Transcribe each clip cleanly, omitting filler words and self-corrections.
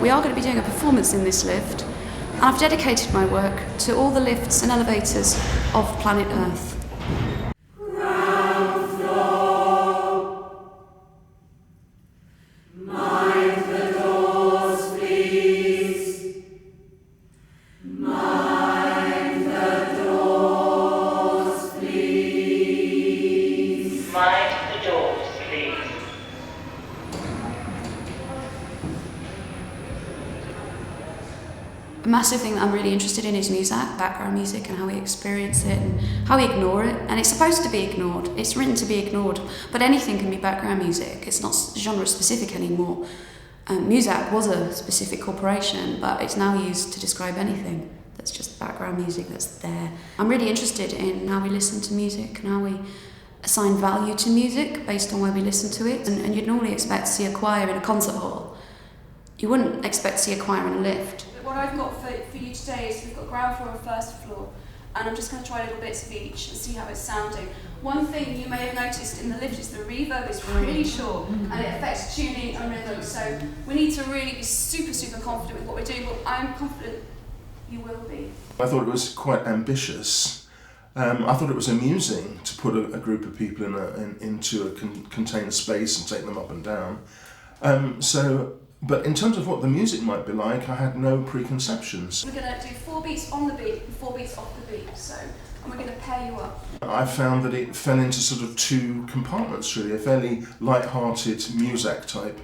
We are going to be doing a performance in this lift, and I've dedicated my work to all the lifts and elevators of planet Earth. A massive thing that I'm really interested in is music, background music, and how we experience it and how we ignore it. And it's supposed to be ignored. It's written to be ignored. But anything can be background music. It's not genre specific anymore. Music was a specific corporation, but it's now used to describe anything that's just background music that's there. I'm really interested in how we listen to music and how we assign value to music based on where we listen to it. And you'd normally expect to see a choir in a concert hall. You wouldn't expect to see a choir in a lift. What I've got for you today is we've got ground floor and first floor, and I'm just going to try little bits of each and see how it's sounding. One thing you may have noticed in the lift is the reverb is really short and it affects tuning and rhythm, so we need to really be super confident with what we're doing, but I'm confident you will be. I thought it was quite ambitious. I thought it was amusing to put a group of people into a contained space and take them up and down. But in terms of what the music might be like, I had no preconceptions. We're going to do 4 beats on the beat and 4 beats off the beat, and we're going to pair you up. I found that it fell into sort of 2 compartments really, a fairly light-hearted Muzak type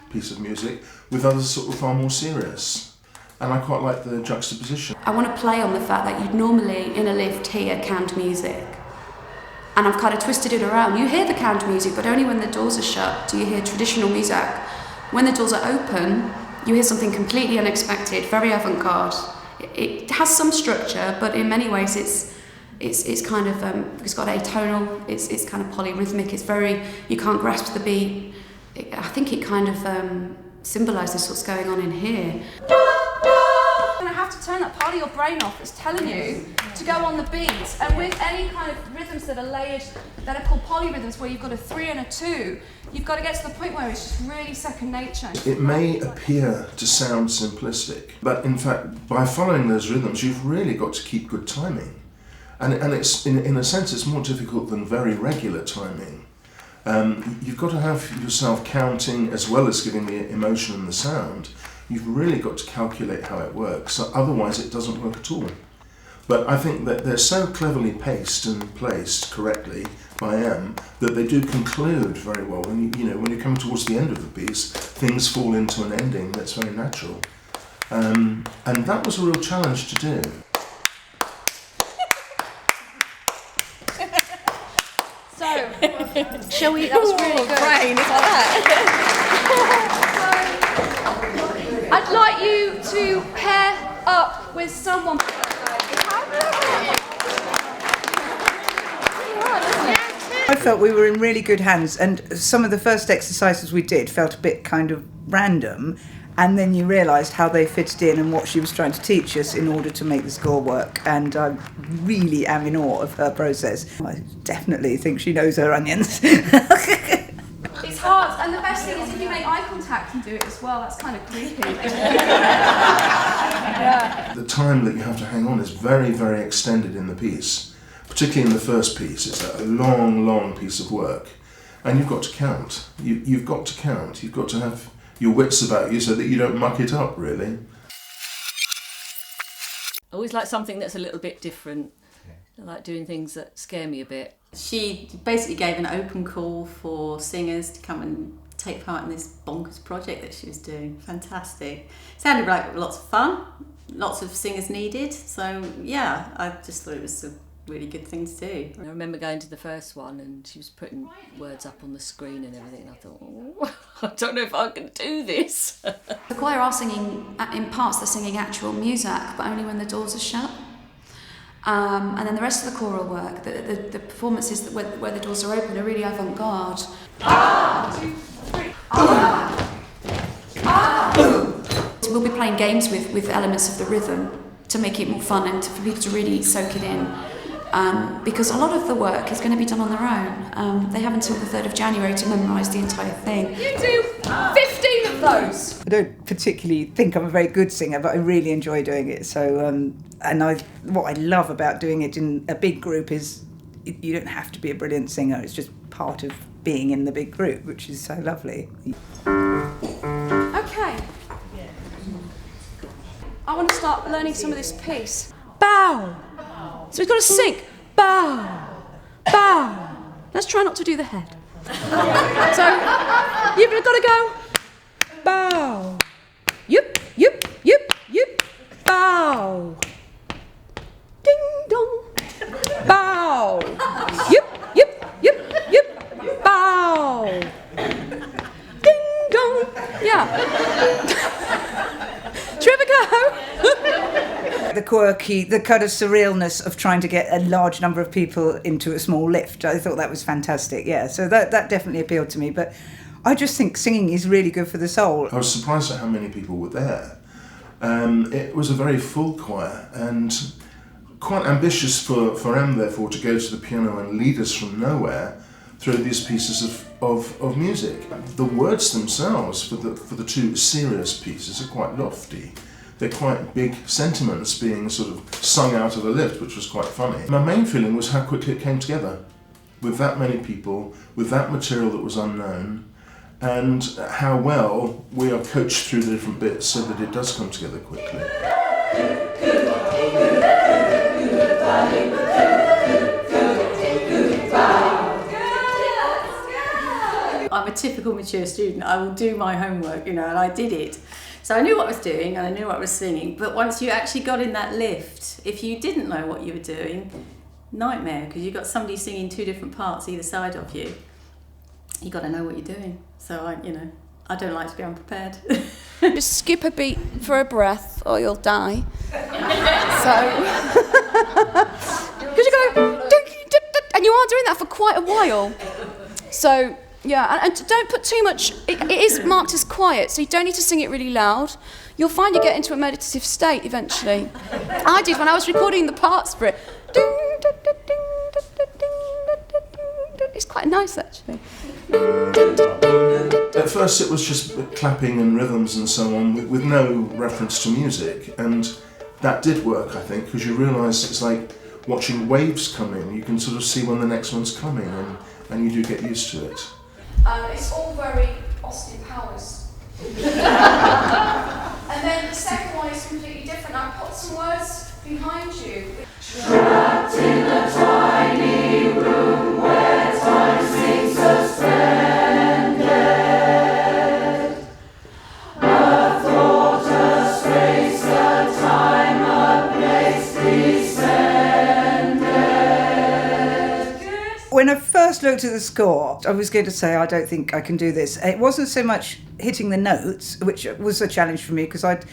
piece of music with others sort of far more serious. And I quite like the juxtaposition. I want to play on the fact that you'd normally in a lift hear canned music. And I've kind of twisted it around. You hear the canned music, but only when the doors are shut do you hear traditional music. When the doors are open, you hear something completely unexpected, very avant-garde. It has some structure, but in many ways it's kind of it's got atonal. It's kind of polyrhythmic. It's very, you can't grasp the beat. I think it kind of symbolises what's going on in here. You're going to have to turn that part of your brain off that's telling you to go on the beat. And with any kind of rhythms that are layered, that are called polyrhythms, where you've got a 3 and a 2, you've got to get to the point where it's just really second nature. It may appear to sound simplistic, but in fact, by following those rhythms, you've really got to keep good timing. And it's, in a sense, it's more difficult than very regular timing. You've got to have yourself counting as well as giving the emotion and the sound. You've really got to calculate how it works, otherwise it doesn't work at all. But I think that they're so cleverly paced and placed correctly by M that they do conclude very well. When you come towards the end of the piece, things fall into an ending that's very natural. And that was a real challenge to do. So, shall we? That was really good. Brain, it's like that. I'd like you to pair up with someone. I felt we were in really good hands, and some of the first exercises we did felt a bit kind of random, and then you realised how they fitted in and what she was trying to teach us in order to make the score work, and I really am in awe of her process. I definitely think she knows her onions. It's hard, and the best thing is if you make eye contact and do it as well, that's kind of creepy. Yeah. The time that you have to hang on is very, very extended in the piece, particularly in the first piece. It's a long piece of work, and you've got to count. You've got to count. You've got to have your wits about you so that you don't muck it up, really. I always like something that's a little bit different. I like doing things that scare me a bit. She basically gave an open call for singers to come and take part in this bonkers project that she was doing. Fantastic. Sounded like lots of fun, lots of singers needed. So yeah, I just thought it was a really good thing to do. I remember going to the first one and she was putting words up on the screen and everything, and I thought, oh, I don't know if I can do this. The choir are singing, in parts they're singing actual music, but only when the doors are shut. And then the rest of the choral work, the performances where the doors are open are really avant-garde. 1, 2, 3. We'll be playing games with elements of the rhythm to make it more fun and for people to really soak it in. Because a lot of the work is going to be done on their own. They have until the 3rd of January to memorise the entire thing. You do 15 of those. I don't particularly think I'm a very good singer, but I really enjoy doing it. So, what I love about doing it in a big group is you don't have to be a brilliant singer. It's just part of being in the big group, which is so lovely. Okay. I want to start learning some of this piece. Bow. So we've got to sing. Bow. Bow. Let's try not to do the head. So you've got to go. Bow. Yip, yip, yip, yip. Bow. Ding dong. Bow. Yip, yip, yip, yip. Bow. Ding dong. Yeah. Should we ever go? The quirky, the kind of surrealness of trying to get a large number of people into a small lift. I thought that was fantastic, yeah. So that definitely appealed to me. But I just think singing is really good for the soul. I was surprised at how many people were there. It was a very full choir and quite ambitious for Em, therefore, to go to the piano and lead us from nowhere through these pieces of music. The words themselves for the two serious pieces are quite lofty. They're quite big sentiments being sort of sung out of a lift, which was quite funny. My main feeling was how quickly it came together, with that many people, with that material that was unknown, and how well we are coached through the different bits so that it does come together quickly. I'm a typical mature student. I will do my homework, and I did it. So I knew what I was doing and I knew what I was singing, but once you actually got in that lift, if you didn't know what you were doing, nightmare, because you've got somebody singing two different parts either side of you. You got to know what you're doing. So I don't like to be unprepared. Just skip a beat for a breath or you'll die. So, because you go, and you are doing that for quite a while. So, yeah, and don't put too much, it is marked as quiet, so you don't need to sing it really loud. You'll find you get into a meditative state eventually. I did when I was recording the parts for it. It's quite nice, actually. At first it was just clapping and rhythms and so on with no reference to music, and that did work, I think, because you realise it's like watching waves come in. You can sort of see when the next one's coming, and you do get used to it. It's all very Austin Powers. And then the second one is completely different. I put some words behind you. Trapped in a tiny room where time seems suspended. A thought, a space, a time, a place descended. When I first looked at the score, I was going to say, I don't think I can do this. It wasn't so much hitting the notes, which was a challenge for me, because I'd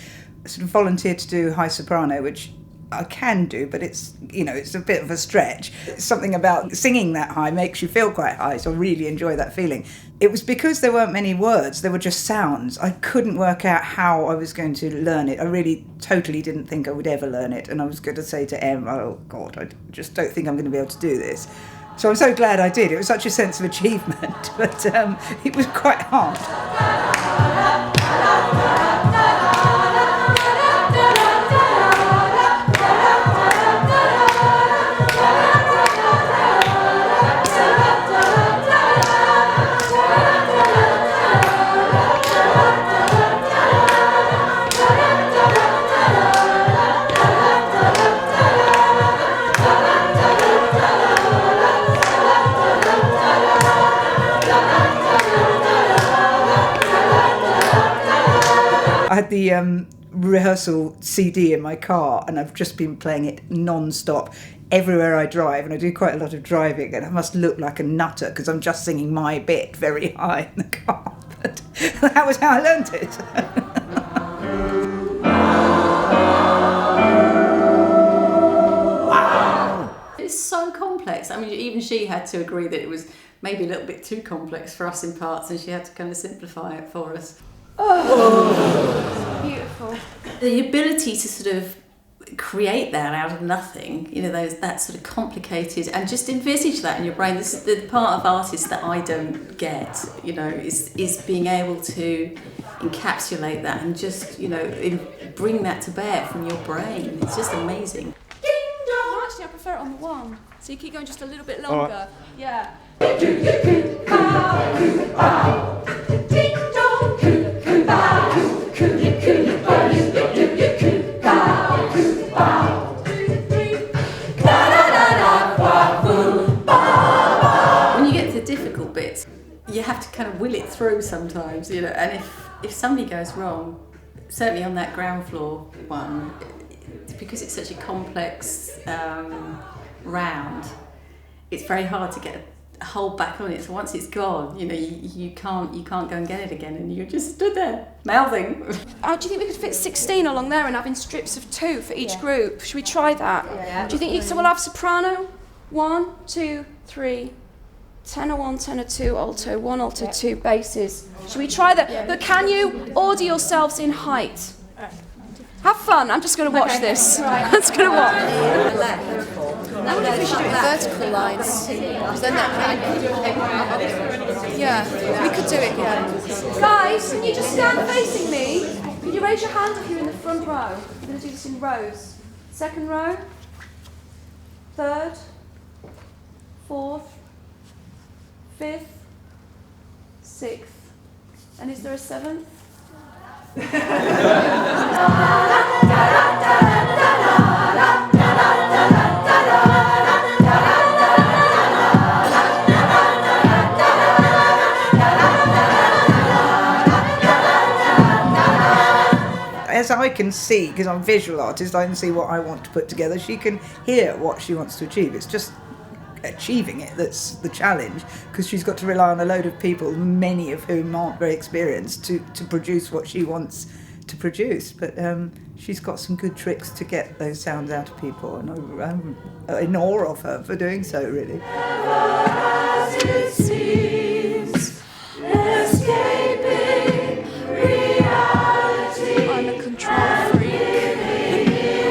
sort of volunteered to do high soprano, which I can do, but it's a bit of a stretch. Something about singing that high makes you feel quite high, so I really enjoy that feeling. It was because there weren't many words, there were just sounds. I couldn't work out how I was going to learn it. I really totally didn't think I would ever learn it, and I was going to say to Em, oh God, I just don't think I'm going to be able to do this. So I'm so glad I did. It was such a sense of achievement, but it was quite hard. I had the rehearsal CD in my car, and I've just been playing it non-stop everywhere I drive, and I do quite a lot of driving, and I must look like a nutter because I'm just singing my bit very high in the car, but that was how I learned it. It's so complex. I mean, even she had to agree that it was maybe a little bit too complex for us in parts, and she had to kind of simplify it for us. Oh, beautiful. The ability to sort of create that out of nothing, that sort of complicated, and just envisage that in your brain. This is the part of artists that I don't get, is being able to encapsulate that and just, bring that to bear from your brain. It's just amazing. No, actually, I prefer it on the one. So you keep going just a little bit longer. Right. Yeah. When you get to the difficult bits, you have to kind of will it through sometimes, and if somebody goes wrong, certainly on that ground floor one, because it's such a complex round, it's very hard to get a hold back on it. So once it's gone, you can't go and get it again, and you just stood there mouthing. Do you think we could fit 16 along there and having strips of 2 for each group? Should we try that? Yeah. Do you think so? We'll have soprano, 1, 2, 3. Tenor 1, tenor 2, alto 1, alto 2, basses. Should we try that? Yeah. But can you order yourselves in height? Have fun. I'm just going to watch this. I'm just going to watch. I wonder if we should do it vertical lines. Then yeah, we could do it. Yeah. Guys, can you just stand facing me? Can you raise your hand if you're in the front row? We're going to do this in rows. Second row, third, fourth, fifth, sixth, and is there a seventh? As I can see, because I'm a visual artist, I can see what I want to put together. She can hear what she wants to achieve. It's just achieving it that's the challenge, because she's got to rely on a load of people, many of whom aren't very experienced, to produce what she wants to produce. But she's got some good tricks to get those sounds out of people, and I'm in awe of her for doing so, really. As it seems, escaping reality. I'm a control freak.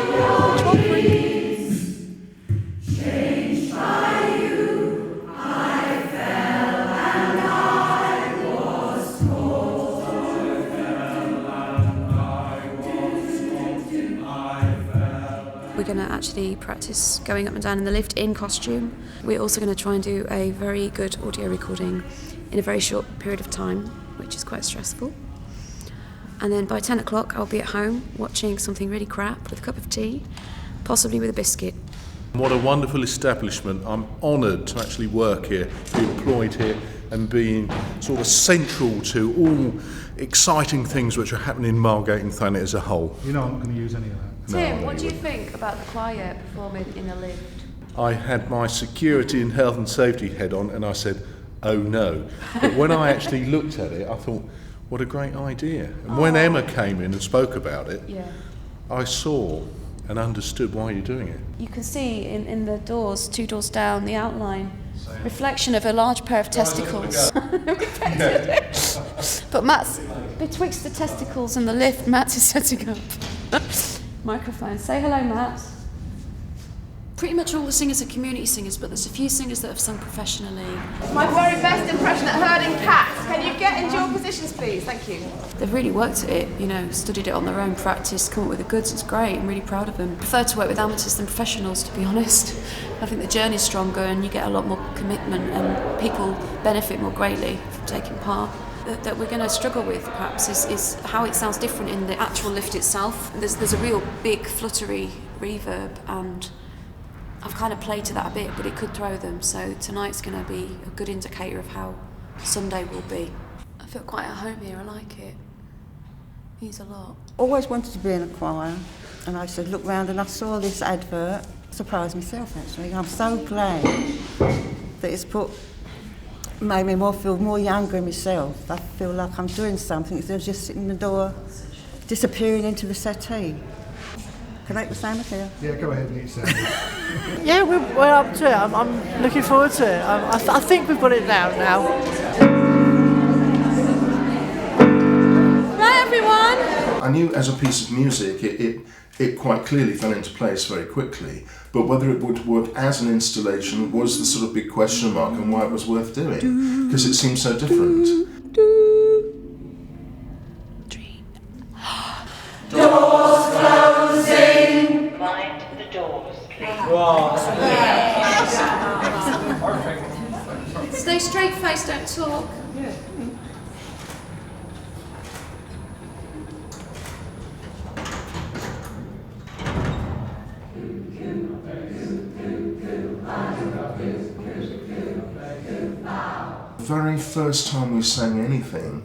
Control freak. We're going to actually practice going up and down in the lift in costume. We're also going to try and do a very good audio recording in a very short period of time, which is quite stressful. And then by 10 o'clock I'll be at home watching something really crap with a cup of tea, possibly with a biscuit. What a wonderful establishment. I'm honoured to actually work here, be employed here and being sort of central to all exciting things which are happening in Margate and Thanet as a whole. I'm not going to use any of that. Tim, what do you think about the choir performing in a lift? I had my security and health and safety head on and I said, oh no. But when I actually looked at it, I thought, what a great idea. And when Emma came in and spoke about it, I saw and understood why you're doing it. You can see in the doors, 2 doors down, the outline, reflection of a large pair of testicles. But Matt's, betwixt the testicles and the lift, Matt is setting up microphone. Say hello, Matt. Pretty much all the singers are community singers, but there's a few singers that have sung professionally. My very best impression at herding cats. Can you get into your positions, please? Thank you. They've really worked at it, studied it on their own, practiced, come up with the goods. It's great. I'm really proud of them. I prefer to work with amateurs than professionals, to be honest. I think the journey's stronger and you get a lot more commitment and people benefit more greatly from taking part. That we're going to struggle with, perhaps, is how it sounds different in the actual lift itself. There's a real big fluttery reverb, and I've kind of played to that a bit, but it could throw them. So tonight's going to be a good indicator of how Sunday will be. I feel quite at home here. I like it. Means a lot. Always wanted to be in a choir, and I said look round and I saw this advert. Surprised myself, actually. I'm so glad that it's made me feel more younger myself. I feel like I'm doing something instead of just sitting in the door, disappearing into the settee. Can I make the sound here? Yeah, go ahead and eat sound. Yeah, we're up to it. I'm looking forward to it. I think we've got it down now. Right, everyone. I I knew as a piece of music it quite clearly fell into place very quickly, but whether it would work as an installation was the sort of big question mark, and why it was worth doing, because it seemed so different. Doors closing! Mind the doors, please. Stay straight-faced, don't talk. The very first time we sang anything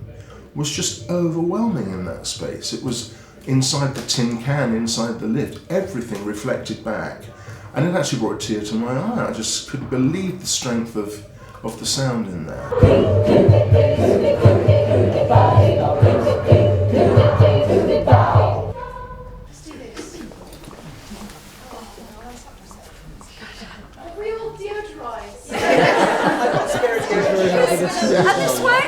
was just overwhelming in that space. It was inside the tin can, inside the lift, everything reflected back. And it actually brought a tear to my eye. I just couldn't believe the strength of the sound in there. And this way,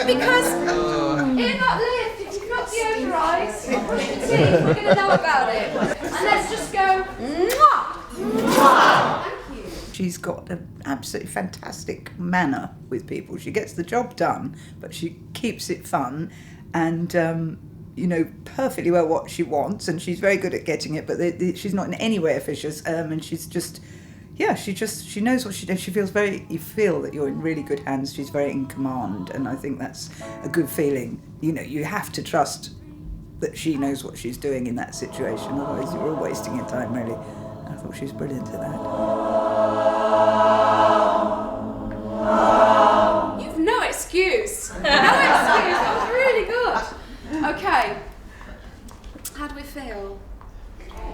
because in that lift, if you've not deodorised, we're going to know about it. And let's just go, mwah! Mwah! Thank you. She's got an absolutely fantastic manner with people. She gets the job done, but she keeps it fun and, perfectly well what she wants, and she's very good at getting it, but she's not in any way officious, and she's just... Yeah, she knows what she does. You feel that you're in really good hands. She's very in command, and I think that's a good feeling. You have to trust that she knows what she's doing in that situation, otherwise you're all wasting your time, really. I thought she was brilliant at that. You've no excuse. No excuse. That was really good. Okay. How do we feel?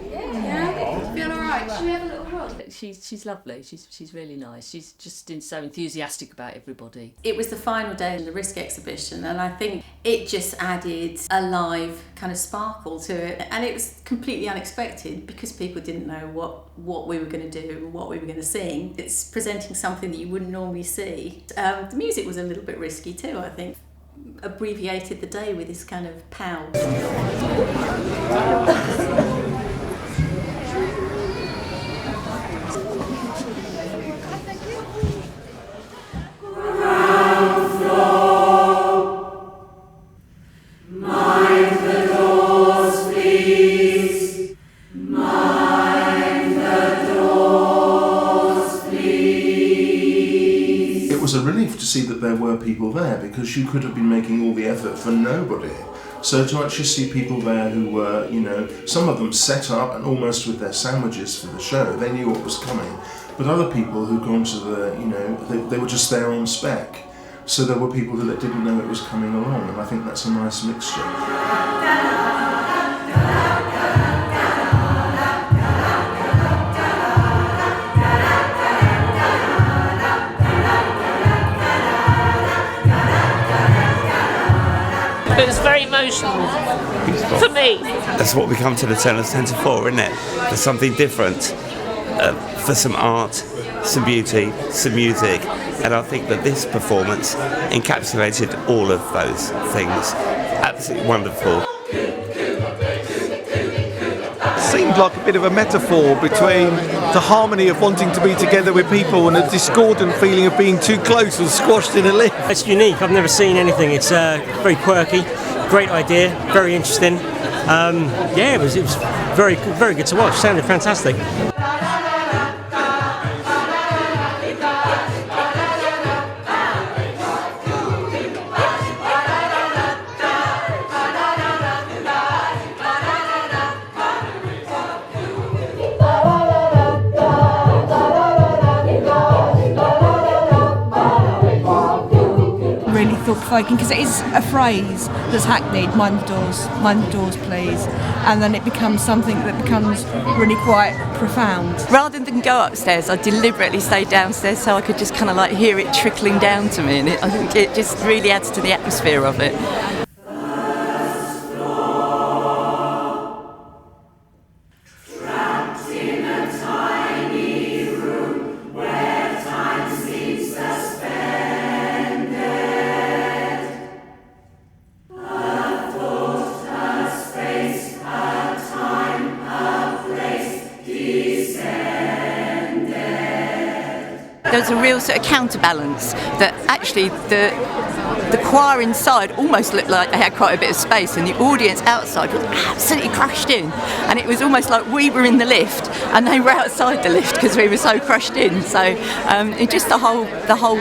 Yeah? Feel alright? Should we have a little run? She's lovely. She's really nice. She's just so enthusiastic about everybody. It was the final day of the Risk exhibition, and I think it just added a live kind of sparkle to it. And it was completely unexpected because people didn't know what we were going to do and what we were going to sing. It's presenting something that you wouldn't normally see. The music was a little bit risky too, I think. Abbreviated the day with this kind of pow. See that there were people there, because you could have been making all the effort for nobody. So to actually see people there who were, some of them set up and almost with their sandwiches for the show, they knew what was coming, but other people who'd gone to they were just there on spec. So there were people that didn't know it was coming along, and I think that's a nice mixture. It was very emotional for me. That's what we come to the Turner Centre for, isn't it? For something different, for some art, some beauty, some music, and I think that this performance encapsulated all of those things. Absolutely wonderful. Seemed like a bit of a metaphor between the harmony of wanting to be together with people and a discordant feeling of being too close and squashed in a lift. It's unique. I've never seen anything. It's very quirky, great idea, very interesting. It was very good to watch. Sounded fantastic. Because it is a phrase that's hackneyed, mind the doors please, and then it becomes something that becomes really quite profound. Rather than go upstairs, I deliberately stayed downstairs so I could just kind of like hear it trickling down to me, and I think it just really adds to the atmosphere of it. Space there was a real sort of counterbalance that actually the choir inside almost looked like they had quite a bit of space, and the audience outside was absolutely crushed in, and it was almost like we were in the lift and they were outside the lift because we were so crushed in. So it just the whole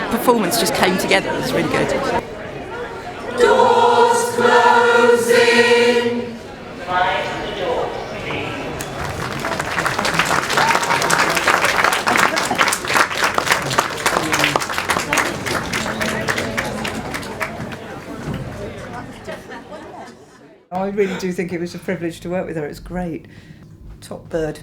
performance just came together. It was really good. Doors closing. Mind the doors, please. I really do think it was a privilege to work with her. It's great. Top bird.